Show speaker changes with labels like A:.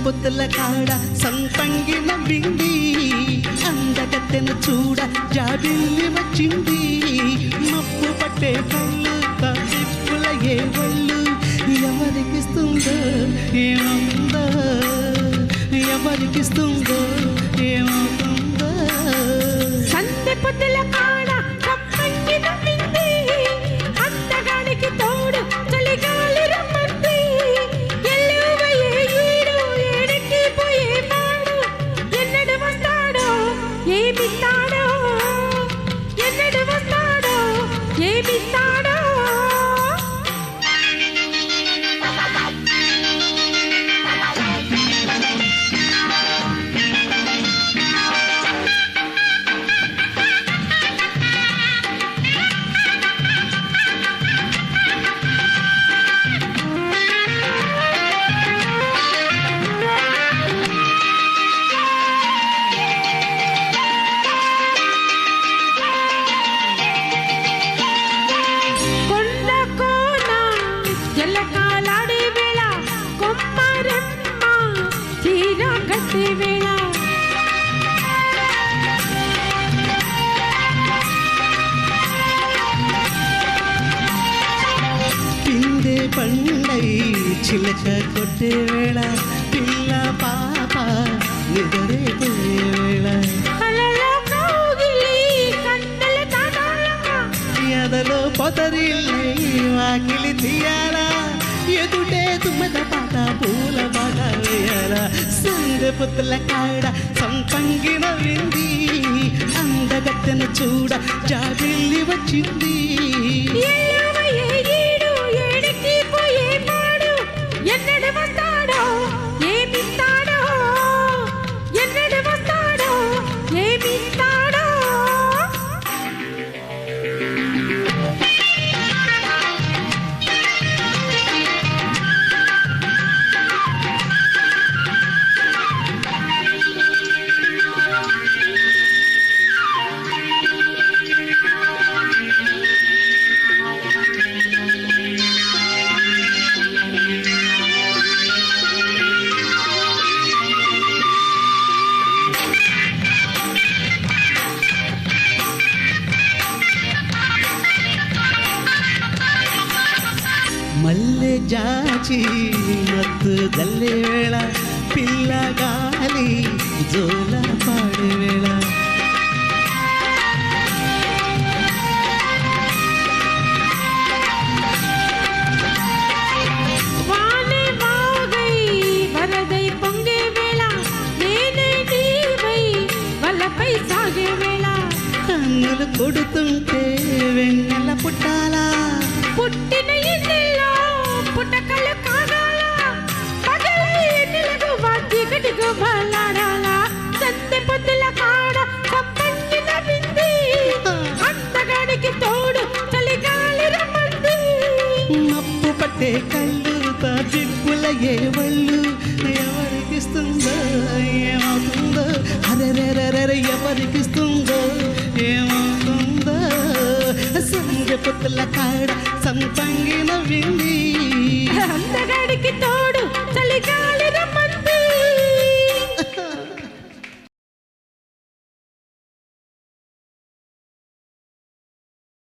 A: పొద్దుల కాడ సంపంగి నవ్వింది అందగత్తెను చూడ జాబిల్లి వచ్చింది మప్పు పట్టే కళ్ళు తప్పిప్పుల ఏ వళ్ళు ఎవరికిస్తుందో ఏముందో ఎవరికిస్తుందో ఏమవుతుందో
B: సందె పొద్దుల కాడ సంపంగి నవ్వింది అందగాడికి తోడు చలిగాలి రమ్మంది ఎల్లువయే ఈడు ఏడికి పోయే వాడు ఎన్నడు వస్తాడో ఏమిస్తాడో ఎన్నడు వస్తాడో ఏమిస్తాడో
A: పిందే పండై చిలక కొట్టే వేళ పిల్ల పాప నిద్రపోయే వేళ ఎదలో పొదరిల్లై వాకిలి తీయాలా ఎదుటే తుమ్మద పాట పూల బాట వేయాల సందె పొద్దుల కాడ సంపంగి నవ్వింది అందగత్తెను చూడ జాబిల్లి వచ్చింది
B: ఎన్నడు వస్తాడో ఏమిస్తాడో ఎన్నడు వస్తాడో ఏమిస్తాడో
A: మల్లె జాచి మత్తు గల్లే వేళ పిల్ల గాలి జోల పాడే వేళ
B: వానే వాగై వరదై పొంగే వేళ నేనే నీవై వలపై సాగే వేళ
A: కన్నులు కొడుతుంటే వెన్నెల పుట్టాలా
B: పుట్టిన ఇన్నెల్లో పుట్టకలు కాగాల పగలై నిలగు వాటిగడిగు బలాడాల సందె పొద్దుల కాడ సంపంగి నవ్వింది అందగాడికి తోడు చలిగాలి రమ్మంది
A: మప్పు పట్టే కళ్ళు తాజిప్పుల ఏ వళ్ళు ఎవరికిస్తుందో ఏమవుతుందో అరెరెరెరె ఎవరికిస్తుందో ఏమవుతుందో సందె పొద్దుల కాడ సంపంగి నవ్వింది
B: అందగాడికి తోడు